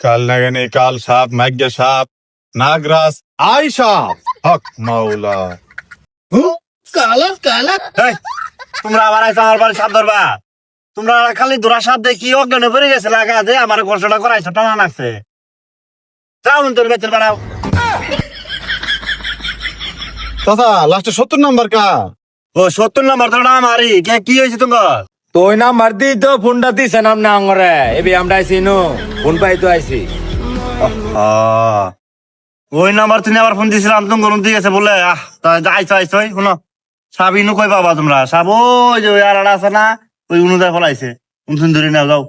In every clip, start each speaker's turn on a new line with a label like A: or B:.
A: কাল নাগানি কাল সাপ মাগ্যা সাপ নাগরাজ আই সাপ হক মাওলা।
B: তোমরা আবার আমার বাড়ি সাপ ধরবা? তোমরা খালি দোরা সাপ দেখি অজ্ঞানে পড়ে গেছে লাগা দে আমার কষ্টটা করাইছো টানা লাগছে। যাও তোর বেতন বাড়াও।
A: চাচা লাস্টে 70 নাম্বার কা?
B: ও 70 নাম্বার তো আমারই। কি হয়েছে তোমার?
C: তো ওই নাম্বার দি তো ফোনটা দিছে নাম না আঙ্গরে এবি আমরা আইছি নো ফোন পাই তো আইছি।
B: ওই নাম্বার তুমি আবার ফোন দিয়েছিলাম তুমি গরম দিয়ে গেছে বলে আইসো শুনো সাপ ইনু কই পাবা তোমরা? সাপ ওই যে আর আছে না ওই অনুদায় ফলাইছে উনসুন ধরে নাও যাও।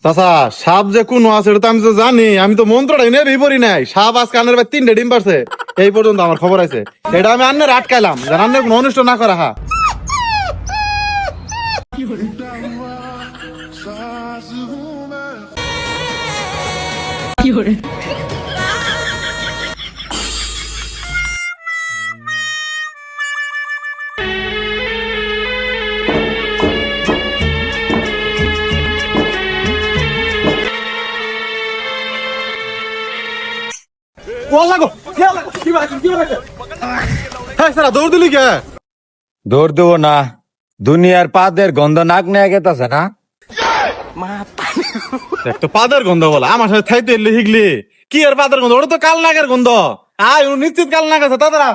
A: চাচা সাপ যে কোন আছে এটা তো আমি তো জানি, আমি তো মন্ত্রটা নেই পড়ি নাই। সাপ আজ কানের ভাই 3টে ডিম পারছে এই পর্যন্ত আমার খবর আছে। এটা আমি আন্নের আটকাইলাম যেন আন্নের কোনো অনিষ্ট না করা। হা দৌড় দিলি কে?
C: দৌড় দেবো না, দুনিয়ার পাদের গন্ধ নাক নিয়ে গেতাছে না।
A: তো পাদের গন্ধ বলা আমার সাথে থাইতে এলি হিগলি কি আর পাদের গন্ধ? ওটা তো কাল নাগের গন্ধ। আয় নিশ্চিত কাল নাগ আছে তারা।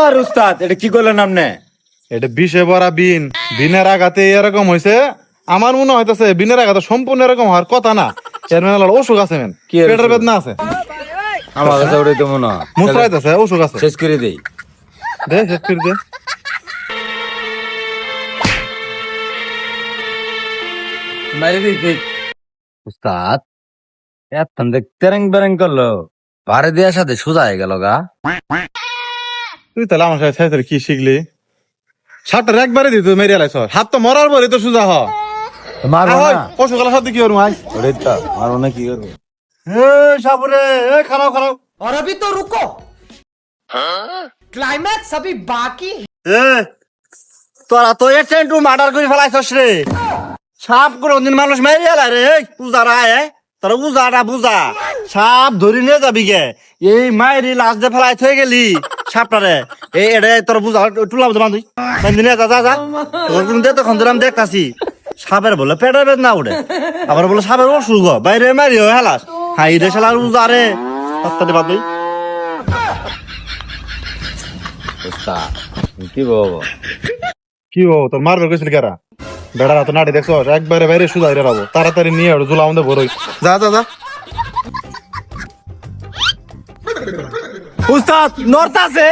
C: আর উস্তাদ এটা কি করলেন আপনি?
A: এটা বিষে ভরা বিন, বিনের আঘাতে এরকম হয়েছে। আমার মনে হইতেছে বিনের আঘাতে সম্পূর্ণ এরকম হওয়ার কথা না। এর মেলা অসুখ আছে মেন,
C: কি এর
A: পেটের
C: অসুখ?
A: বেদনা আছে,
C: আমার কাছে ওটাই তো মনে হয়।
A: মুসরাইতেছে, অসুখ আছে।
C: শেষ করে দেই।
A: দে শেষ করে দে।
C: উস্তাদ এতক্ষণ দেখ তেরেং বেরেং করলো, ভারে দেওয়ার সাথে সোজা হয়ে গেল গা।
A: তুই তাহলে আমার সাথে সাথে কি শিখলি? সাতটা একবারে দিত মেরে আলাইছ, হাত তো মরার পরে তো সোজা হ।
C: মারবো না,
A: অসুখ সাথে কি করবো?
C: ওটাই তো মারবো না, কি করবো?
B: সাপুরে খারাপ খারাপ।
D: और अभी तो रुको, क्लाइमैक्स अभी बाकी है।
B: তোরা তো এসেন্টু মার্ডার করে ফেলাইছস রে। সাপ করে অন্যদিন মানুষ মেরে এলাই রে। উজারা তোরা উজারা বুঝা সাপ ধরি নিয়ে যাবি গে। এই মায়ের লাশ দিয়ে ফেলাই থয়ে গেলি সাপটারে। এই এটা তোর বুঝা টুলা বান্ধি বান্ধি নিয়ে যা যা যা। তোর কিন্তু তখন ধরে আমি দেখতাছি সাপের বলে পেটের বেদনা উঠে, আবার বলে সাপের অসুখ বাইরে মারি হেলাস। হাই রে শালার উজারে রাস্তাতে বাদ দিই।
C: উস্তাদ কি বলবো?
A: কি ও তোর মারবে গেছিল কারা? বেড়া তো নাটি দেখছো একবারে বাইরে সুদা রে রাবো, তাড়াতাড়ি নিয়ে আর জুলা আমাদের বড়ই। যা যা যা।
C: উস্তাদ নর্থ আছে।